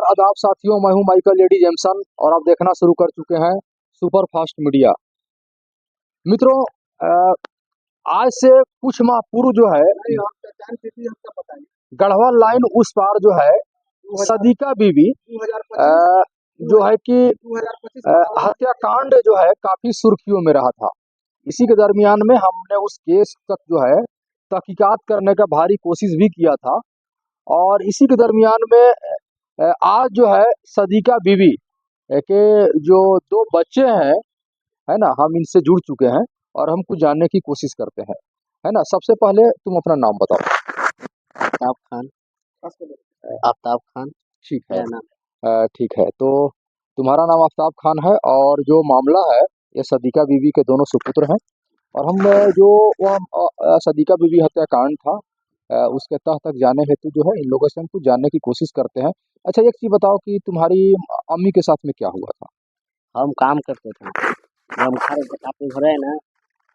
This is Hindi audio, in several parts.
आदाब साथियों, मैं हूं माइकल लेडी जेमसन और आप देखना शुरू कर चुके हैं सुपर फास्ट मीडिया। मित्रों, आज से कुछ माह पूर्व जो है गढ़वा लाइन उस पार जो है सदीका बीवी जो है कि हत्याकांड जो है काफी सुर्खियों में रहा था। इसी के दरमियान में हमने उस केस तक जो है तहकीकात करने का भारी कोशिश भी किया था और इसी के दरमियान में आज जो है सदीका बीवी के जो दो बच्चे हैं, है ना, हम इनसे जुड़ चुके हैं और हम कुछ जानने की कोशिश करते हैं, है ना। सबसे पहले तुम अपना नाम बताओ। आफ्ताब खान। आफ्ताब खान ठीक है, मेरा नाम। ठीक है। तो तुम्हारा नाम आफ्ताब खान है और जो मामला है ये सदीका बीवी के दोनों सुपुत्र हैं और हम जो वह सदीका बीवी हत्याकांड था उसके तह तक जाने हेतु जो है इन लोगों से हम कुछ जानने की कोशिश करते हैं। अच्छा, एक चीज बताओ कि तुम्हारी अम्मी के साथ में क्या हुआ था? हम काम करते थे। जब हम घर अपने घर है ना,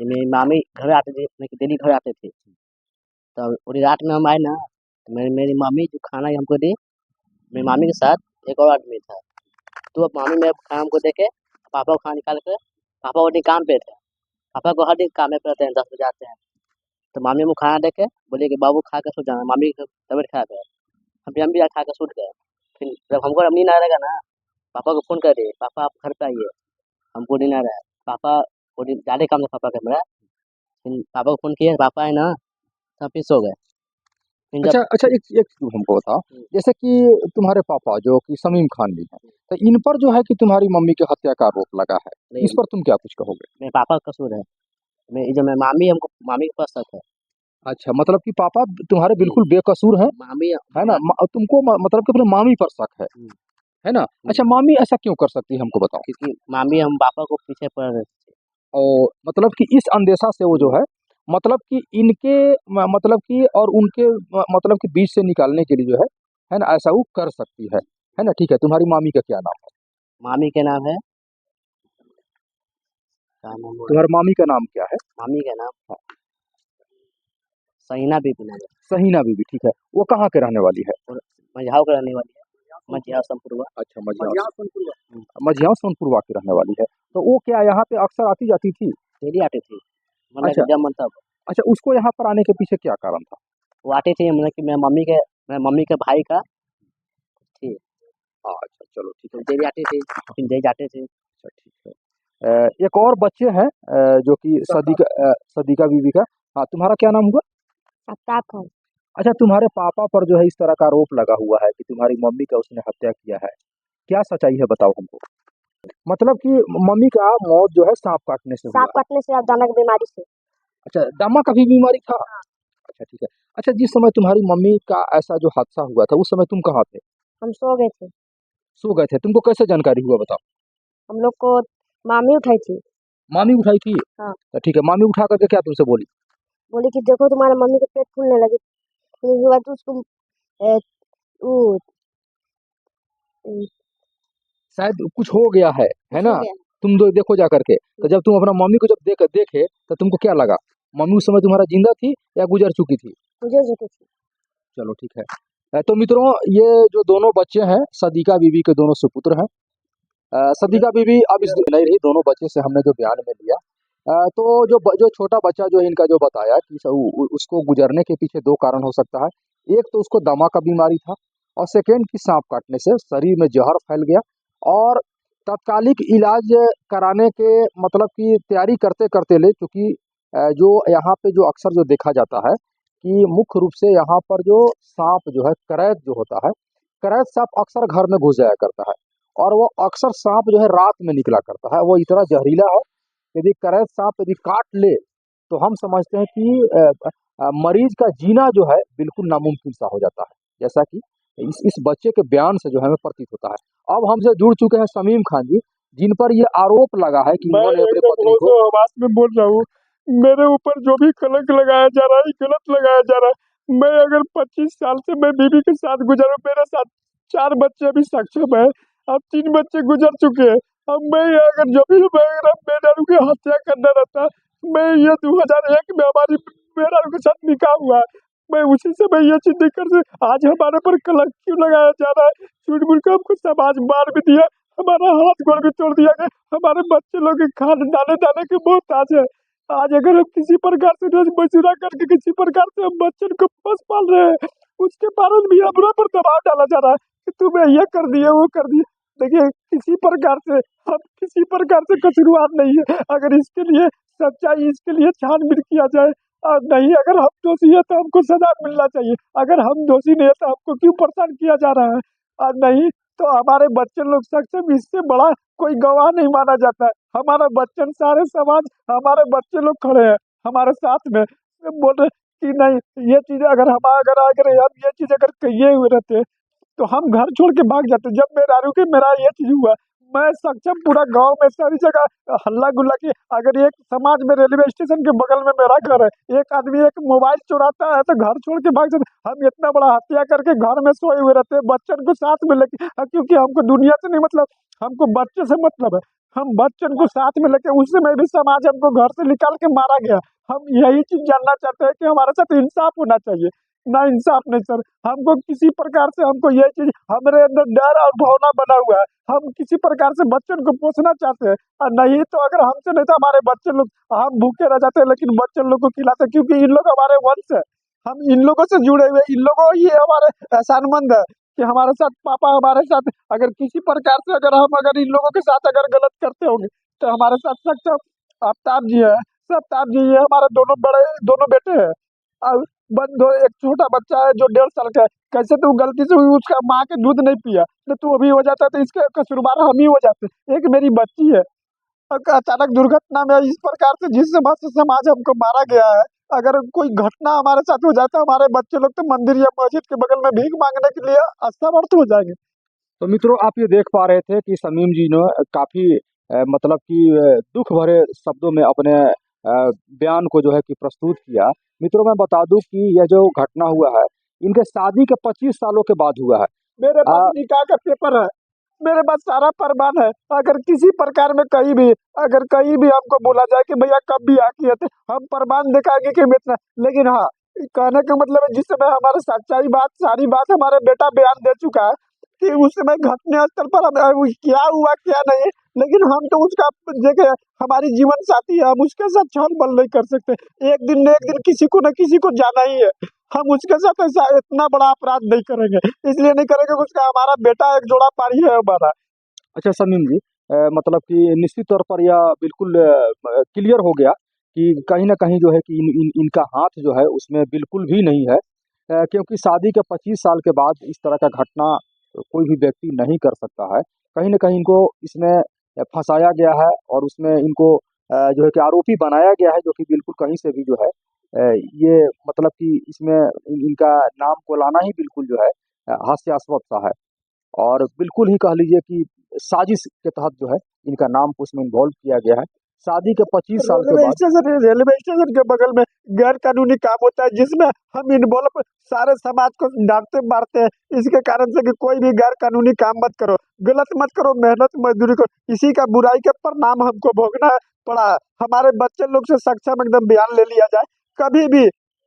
तो मेरी मामी घर आते थे, मेरी डेली घर आते थे। तो पूरी रात में हम आए ना, तो मेरी मामी जो खाना हमको दी, मेरी मामी के साथ एक और आदमी था। तो अब मामी मेरे खाना हमको दे के पापा को खाना निकाल कर, पापा वो दिन काम पे थे, पापा को हर दिन काम पे रहते हैं, 10 बजे आते हैं। तो मामी हमको खाना दे के बोले कि बाबू खा के सो जाना, मामी की तबीयत खराब है। हम भी आज खा के सूट गए। फिर जब हमको नींद आ रहेगा ना, पापा को फोन कर दिए, पापा आप घर पे आइए, हमको नींद आ रहा है। पापा को ज़्यादा काम था पापा का मेरा। फिर पापा को फोन किया, पापा है ना, सब फिर सो गए। फिर अच्छा जब अच्छा, एक एक चीज हमको बताओ, जैसे कि तुम्हारे पापा जो कि समीम खान जी हैं, तो इन पर जो है कि तुम्हारी मम्मी की हत्या का आरोप लगा है, नहीं, इस पर तुम क्या कुछ कहोगे? मेरे पापा का कसूर है। मैं मामी हमको मामी के पास शक है। अच्छा, मतलब कि पापा तुम्हारे बिल्कुल बेकसूर हैं, मामी है ना। तुमको मतलब कि अपने मामी पर शक है ना। अच्छा, मामी ऐसा क्यों कर सकती है, हमको बताओ। क्योंकि मामी हम पापा को पीछे पड़ रहे थे। और मतलब कि इस अंदेशा से वो जो है मतलब कि इनके मतलब कि और उनके मतलब कि बीच से निकालने के लिए जो है ना, ऐसा वो कर सकती है ना। ठीक है, तुम्हारी मामी का क्या नाम है? मामी के नाम है, क्या नाम बोल रहे तुम्हारी मामी का नाम क्या है? हैं? मामी का नाम सहीना बीबी नाम है। सहीना बीबी, ठीक है। वो कहाँ के रहने वाली है? और मझाव का रहने वाली है, मझिया संपुरवा। अच्छा, मझियाव सोनपुरवा की रहने वाली है। तो वो क्या यहाँ पे अक्सर आती जाती थी? डेली आती थी, मतलब अच्छा कि जब मन तब। अच्छा, उसको यहाँ पर आने के पीछे क्या कारण था? वो आती थी, मतलब कि मेरे मम्मी के भाई का थी। हाँ, अच्छा, चलो ठीक तो है। डेली आती थी, फिर दे जाते थे। अच्छा, ठीक है। एक और बच्चे हैं जो कि सदीका बीवी का। हाँ, तुम्हारा क्या नाम हुआ? आफ्ताब खान। अच्छा, तुम्हारे पापा पर जो है इस तरह का आरोप लगा हुआ है कि तुम्हारी मम्मी का उसने हत्या किया है, क्या सच्चाई है, बताओ हमको। मतलब कि मम्मी का मौत जो है सांप काटने से हुआ सांप है। काटने से, आप दाना की बीमारी से। अच्छा, दमा का भी बीमारी था? अच्छा, ठीक है। अच्छा, जिस समय तुम्हारी मम्मी का ऐसा जो हादसा हुआ था उस समय तुम कहाँ थे? हम सो गए थे। सो गए थे? तुमको कैसे जानकारी हुआ, बताओ। हम लोग को मामी उठाई थी। मामी उठाई थी? हाँ। तो ठीक है, मामी उठा करके क्या तुमसे बोली? बोली कि देखो तुम्हारे मम्मी का पेट फूलने लगी। फिर उसके बाद उसको ए, उ, उ, शायद कुछ हो गया है कुछ ना। हो गया। तुम देखो जा करके। तो जब तुम अपना मम्मी को जब देखे तो तुमको क्या लगा? मम्मी उस समय तुम्हारा जिंदा थी या गुजर चुकी थी? मुझे जो कुछ। चलो ठीक है। तो मित्रों, ये जो दोनों बच्चे हैं सदीका बीवी के दोनों सुपुत्र हैं। सदीका बीवी अब इस नहीं रही, दोनों बच्चे से हमने जो बयान में लिया तो जो छोटा बच्चा जो है इनका जो बताया कि उसको गुजरने के पीछे दो कारण हो सकता है। एक तो उसको दमा का बीमारी था और सेकेंड कि सांप काटने से शरीर में जहर फैल गया और तात्कालिक इलाज कराने के मतलब की तैयारी करते करते ले, क्योंकि जो यहाँ पे जो अक्सर जो देखा जाता है कि मुख्य रूप से यहाँ पर जो सांप जो है करैत जो होता है, करैत सांप अक्सर घर में घुस जाया करता है और वो अक्सर सांप जो है रात में निकला करता है। वो इतना जहरीला है, यदि करैत सांप यदि काट ले तो हम समझते हैं कि मरीज का जीना जो है बिल्कुल नामुमकिन सा हो जाता है, जैसा कि इस बच्चे के बयान से जो है हमें प्रतीत होता है। अब हमसे जुड़ चुके हैं समीम खान जी, जिन पर ये आरोप लगा है कि उन्होंने अपने पत्नी को आवाज में बोल रहा हूँ। मेरे ऊपर जो भी कलंक लगाया जा रहा है गलत लगाया जा रहा है। मैं अगर 25 साल से मैं बीवी के साथ गुजरा, मेरे साथ 4 बच्चे अभी सक्षम है, अब 3 बच्चे गुजर चुके हैं। अब मैं अगर जो भी मेहरारू की हत्या करना रहता, मैं ये 2001 में हमारी मेहरारू के साथ निकाह हुआ, मैं उसी से मैं ये चीज नहीं कर सकता। आज हमारे पर कलंक क्यों लगाया जा रहा है? झूठ मूठ के हमको समाज मार भी दिया, हमारा हाथ गोड़ भी तोड़ दिया गया, हमारे बच्चे लोग के खाने दाने दाने के मोहताज है। आज अगर हम किसी प्रकार से रोज मजूरा करके किसी प्रकार से हम बच्चों को बस पाल रहे हैं, उसके कारण भी हमरा पर दबाव डाला जा रहा है कि तुम्हें ये कर दिए वो कर दिए। देखिए किसी प्रकार से हम किसी प्रकार से कसूरवार नहीं है, अगर इसके लिए सच्चाई इसके लिए छानबीन किया जाए और नहीं अगर हम दोषी है तो हमको सजा मिलना चाहिए, अगर हम दोषी नहीं है तो हमको क्यों परेशान किया जा रहा है? और नहीं तो हमारे बच्चे लोग सक्षम, इससे बड़ा कोई गवाह नहीं माना जाता है। हमारा बच्चन सारे समाज हमारे बच्चे लोग खड़े हैं हमारे साथ में, बोल रहे कि नहीं ये चीज अगर हम अगर हम ये चीज अगर किए हुए रहते तो हम घर छोड़ के भाग जाते। जब मेरा रुके मेरा ये चीज हुआ, मैं सक्षम पूरा गांव में सारी जगह हल्ला गुल्ला किया। अगर एक समाज में रेलवे स्टेशन के बगल में मेरा घर है, एक आदमी एक मोबाइल चुराता है तो घर छोड़ के भाग जाते। हम इतना बड़ा हत्या करके घर में सोए हुए रहते हैं बच्चन को साथ में लेके, क्योंकि हमको दुनिया से नहीं मतलब, हमको बच्चे से मतलब है। हम बच्चन को साथ में लेके उस समय भी समाज हमको घर से निकाल के मारा गया। हम यही चीज जानना चाहते हैं कि हमारे साथ इंसाफ होना चाहिए। ना इंसाफ नहीं सर, हमको किसी प्रकार से हमको ये चीज हमारे अंदर डर और भावना बना हुआ है। हम किसी प्रकार से बच्चों को पोसना चाहते हैं और नहीं तो अगर हमसे नहीं तो हमारे बच्चे लोग, हम भूखे रह जाते हैं लेकिन बच्चे लोग को खिलाते हैं, क्योंकि इन लोग हमारे वंश है। हम इन लोगों से जुड़े हुए, इन लोगों ये हमारे एहसानमंद है कि हमारे साथ पापा हमारे साथ, अगर किसी प्रकार से अगर हम अगर इन लोगों के साथ अगर गलत करते होंगे तो हमारे साथ सख्त आफ्ताब जी है, आफ्ताब जी ये हमारे दोनों बड़े दोनों बेटे हैं। और बंद एक छोटा बच्चा है जो 1.5 साल का है। कैसे तू गलती से उसका माँ के दूध नहीं पिया तो तू अभी हो जाता है, तो इसके कसूरवार हम ही हो जाते। एक मेरी बच्ची है, अचानक दुर्घटना में इस प्रकार से जिस समाज से समाज हमको मारा गया है, अगर कोई घटना हमारे साथ हो जाता है हमारे बच्चे लोग तो मंदिर या मस्जिद के बगल में भीख मांगने के लिए असमर्थ हो जाएंगे। तो मित्रों आप ये देख पा रहे थे कि समीम जी ने काफी मतलब कि दुख भरे शब्दों में अपने बयान को जो है कि प्रस्तुत किया। मित्रों मैं बता दूं कि यह जो घटना हुआ है इनके शादी के 25 सालों के बाद हुआ है। मेरे आ, पास निकाह का पेपर है, मेरे पास सारा प्रमाण है। अगर किसी प्रकार में कहीं भी अगर कहीं भी हमको बोला जाए कि भैया कब भी किए थे, हम प्रमाण दिखाएंगे कि हम इतना। लेकिन हाँ, कहने का मतलब है जिस समय हमारे सच्चाई बात सारी बात हमारे बेटा बयान दे चुका है कि उस समय घटना स्थल पर क्या हुआ क्या नहीं, लेकिन हम तो उसका देखे हमारी जीवन साथी है, हम उसके साथ छल बल नहीं कर सकते। एक दिन न एक दिन किसी को न किसी को जाना ही है, हम उसके साथ ऐसा इतना बड़ा अपराध नहीं करेंगे, इसलिए नहीं करेंगे कि उसका हमारा बेटा एक जोड़ा पारी है हमारा। अच्छा समीम जी मतलब कि निश्चित तौर पर यह बिल्कुल क्लियर हो गया कि कहीं ना कहीं जो है कि इनका हाथ जो है उसमें बिल्कुल भी नहीं है, क्योंकि शादी के 25 साल के बाद इस तरह का घटना कोई भी व्यक्ति नहीं कर सकता है। कहीं ना कहीं इनको इसमें फंसाया गया है और उसमें इनको जो है कि आरोपी बनाया गया है, जो कि बिल्कुल कहीं से भी जो है ये मतलब कि इसमें इनका नाम को लाना ही बिल्कुल जो है हास्यास्पद सा है। और बिल्कुल ही कह लीजिए कि साजिश के तहत जो है इनका नाम को उसमें इन्वॉल्व किया गया है। शादी के 25 साल के बाद रेलवे स्टेशन के बगल में गैर कानूनी काम होता है जिसमें हम इन्वॉल्व सारे समाज को डांटते मारते हैं, इसके कारण से कि कोई भी गैर कानूनी काम मत करो, गलत मत करो, मेहनत मजदूरी करो। इसी का बुराई के परिणाम हमको भोगना पड़ा। हमारे बच्चे लोग से सक्षम एकदम बयान ले लिया जाए, कभी भी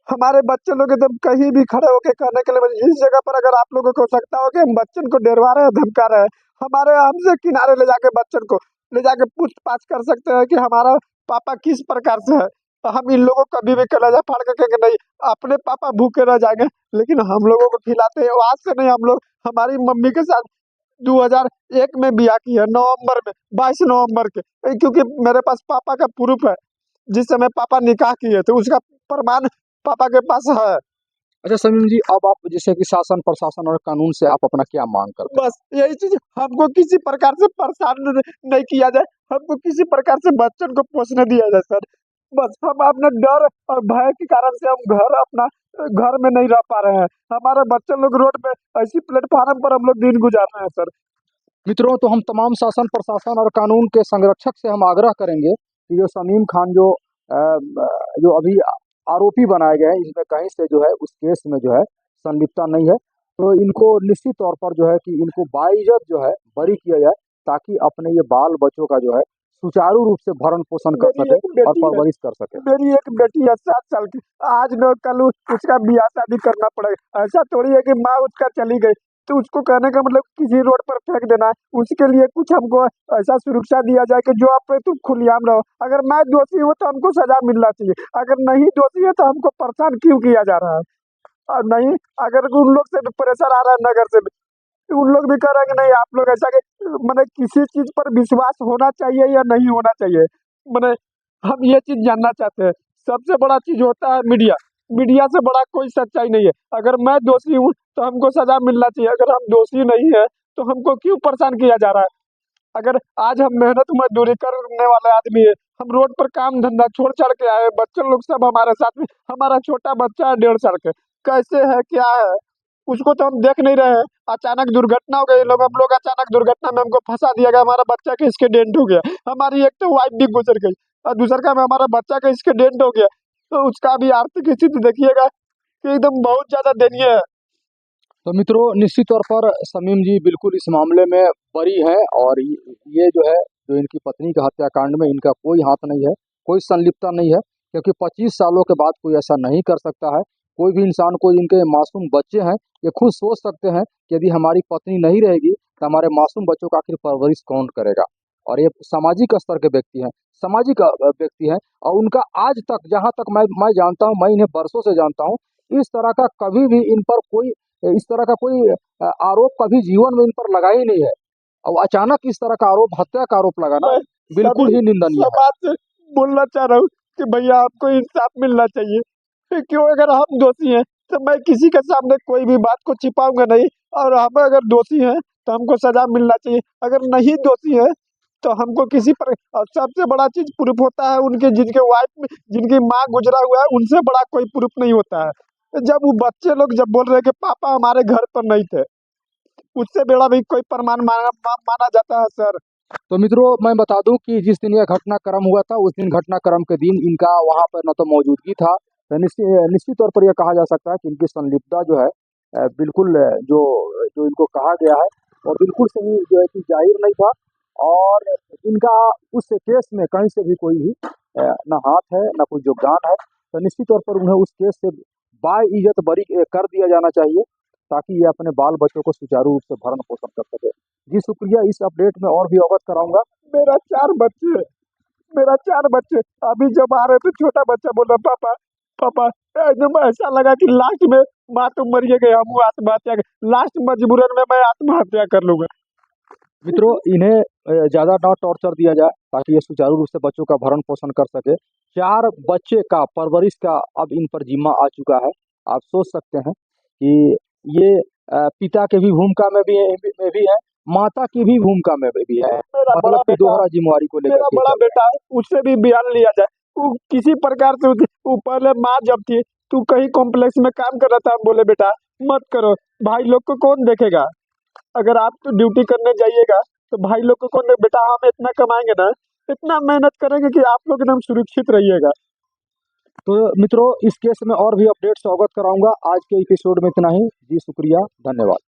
हमारे बच्चे लोग एकदम कहीं भी खड़े होकर कहने के लिए जिस जगह पर अगर आप लोगों को सकता हो कि हम बच्चन को डरवा रहे हैं धमका रहे हैं, हमारे हमसे किनारे ले जाके बच्चन को ले जाके पूछताछ कर सकते हैं कि हमारा पापा किस प्रकार से है। तो हम इन लोगों को कभी भी कलेजा फाड़ के कहेंगे नहीं अपने पापा भूखे रह जाएंगे, लेकिन हम लोगों को खिलाते हैं। आज से नहीं, हम लोग हमारी मम्मी के साथ 2001 में ब्याह की है, नवंबर में 22 नवंबर के, क्योंकि मेरे पास पापा का प्रूफ है। जिस समय पापा निकाह किए थे उसका प्रमाण पापा के पास है। अच्छा समीम जी अब आप जैसे कि शासन प्रशासन और कानून से आप अपना क्या मांग करते हैं? बस यही चीज, हमको किसी प्रकार से परेशान नहीं किया जाए, हमको किसी प्रकार से बच्चन को पोसने दिया जाए सर। बस हम अपने डर और भय के कारण से हम अपना घर में नहीं रह पा रहे हैं। हमारे बच्चे लोग रोड पे ऐसी प्लेटफार्म पर हम लोग दिन गुजार रहे हैं सर। मित्रों तो हम तमाम शासन प्रशासन और कानून के संरक्षक से हम आग्रह करेंगे कि जो समीम खान जो अभी आरोपी बनाए गए हैं इसमें कहीं से जो है उस केस में जो है संलिप्तता नहीं है, तो इनको निश्चित तौर पर जो है कि इनको बाइज्जत जो है बरी किया जाए, ताकि अपने ये बाल बच्चों का जो है सुचारू रूप से भरण पोषण कर मेरी सके एक और बेटी है परवरिश कर सके। मेरी एक बेटी है 7 साल की। आज न कल उसका ब्याह शादी करना पड़ेगा। ऐसा थोड़ी है कि माँ उसका चली गई तो उसको कहने का मतलब किसी रोड पर फेंक देना है। उसके लिए कुछ हमको ऐसा सुरक्षा दिया जाए कि जो आप पे तुम खुलेआम रहो। अगर मैं दोषी हूँ तो हमको सजा मिलना चाहिए, अगर नहीं दोषी है तो हमको परेशान क्यों किया जा रहा है। और नहीं, अगर उन लोग से भी प्रेशर आ रहा है नगर से भी, तो उन लोग भी कह रहे हैं कि नहीं आप लोग ऐसा कि मतलब किसी चीज पर विश्वास होना चाहिए या नहीं होना चाहिए। मतलब हम ये चीज जानना चाहते हैं। सबसे बड़ा चीज होता है मीडिया। मीडिया से बड़ा कोई सच्चाई नहीं है। अगर मैं दोषी हूँ तो हमको सजा मिलना चाहिए, अगर हम दोषी नहीं है तो हमको क्यों परेशान किया जा रहा है। अगर आज हम मेहनत मजदूरी करने वाले आदमी है, हम रोड पर काम धंधा छोड़ छाड़ के आए, बच्चे लोग सब हमारे साथ में, हमारा छोटा बच्चा है 1.5 साल के, कैसे है क्या है उसको तो हम देख नहीं रहे हैं। अचानक दुर्घटना हो गई, हम लोग अचानक दुर्घटना में हमको फंसा दिया गया, हमारा बच्चा का इसके डेंट हो गया, हमारी एक तो वाइफ भी गुजर गई और दूसरा का हमारा बच्चा का इसके डेंट हो गया, तो उसका भी आर्थिक स्थिति देखिएगा कि एकदम बहुत ज्यादा दयनीय है। तो मित्रों, निश्चित तौर पर शमीम जी बिल्कुल इस मामले में बरी है और ये जो है, जो इनकी पत्नी का हत्याकांड में इनका कोई हाथ नहीं है, कोई संलिप्तता नहीं है, क्योंकि 25 सालों के बाद कोई ऐसा नहीं कर सकता है। कोई भी इंसान, कोई इनके मासूम बच्चे हैं, ये खुद सोच सकते हैं कि यदि हमारी पत्नी नहीं रहेगी तो हमारे मासूम बच्चों का आखिर परवरिश कौन करेगा। और ये सामाजिक स्तर के व्यक्ति हैं, सामाजिक व्यक्ति हैं, और उनका आज तक, जहाँ तक मैं जानता हूँ, मैं इन्हें बरसों से जानता हूँ, इस तरह का कभी भी इन पर कोई, इस तरह का कोई आरोप कभी जीवन में इन पर लगा ही नहीं है। और अचानक इस तरह का आरोप, हत्या का आरोप लगाना मैं बिल्कुल सभी ही निंदनीय है। समाज से बोलना चाह रहा हूँ कि भैया आपको इंसाफ मिलना चाहिए। क्यों, अगर हम दोषी हैं तो मैं किसी के सामने कोई भी बात को छिपाऊंगा नहीं, और हम अगर दोषी हैं तो हमको सजा मिलना चाहिए। अगर नहीं दोषी है तो हमको किसी पर, और सबसे बड़ा चीज प्रूफ होता है उनके, जिनके वाइफ, जिनकी माँ गुजरा हुआ है, उनसे बड़ा कोई प्रूफ नहीं होता है। जब वो बच्चे लोग जब बोल रहे हैं कि पापा हमारे घर पर नहीं थे, उससे बड़ा भी कोई प्रमाण माना जाता है सर। तो मित्रों, मैं बता दूं कि जिस दिन यह घटनाक्रम हुआ था, उस दिन घटनाक्रम के दिन इनका वहां पर न तो मौजूदगी था, तो निश्चित तौर पर यह कहा जा सकता है कि इनकी संलिप्तता जो है, बिल्कुल जो जो इनको कहा गया है वो बिल्कुल सही जो है कि जाहिर नहीं था। और इनका उस केस में कहीं से भी कोई भी न हाथ है, न कोई योगदान है। तो निश्चित तौर पर उन्हें उस केस से बाइज्जत बरी कर दिया जाना चाहिए, ताकि ये अपने बाल बच्चों को सुचारू रूप से भरण पोषण कर सके। जी शुक्रिया, इस अपडेट में और भी अवगत कराऊंगा। मेरा 4 बच्चे है, मेरा 4 बच्चे। अभी जब आ रहे थे छोटा बच्चा बोल रहा पापा पापा, एकदम ऐसा लगा कि लास्ट में माँ तो मरिए गए, हम आत्महत्या कर, लास्ट मजबूरन में मैं आत्महत्या कर लूंगा। मित्रों, इन्हें ज़्यादा ना टॉर्चर दिया जाए, ताकि ये सुचारू रूप से बच्चों का भरण पोषण कर सके। 4 बच्चे का परवरिश का अब इन पर जिम्मा आ चुका है। आप सोच सकते हैं कि ये पिता के भी भूमिका में भी है, माता की भी भूमिका में भी है, मेरा बड़ा मतलब कि बेटा दोहरा जिम्मेवारी को लेकर मेरा के बड़ा चल रहे हैं। बेटा है, उससे भी बयान लिया जाए। वो किसी प्रकार से वो पहले माँ जब थी, तू कहीं कॉम्प्लेक्स में काम कर रहा था, हम बोले बेटा मत करो, भाई लोग को कौन देखेगा। अगर आप तो ड्यूटी करने जाइएगा तो भाई लोग को कौन बेटा, हम इतना कमाएंगे ना, इतना मेहनत करेंगे कि आप लोग एकदम सुरक्षित रहिएगा। तो मित्रों, इस केस में और भी अपडेट्स अवगत कराऊंगा। आज के एपिसोड में इतना ही। जी शुक्रिया, धन्यवाद।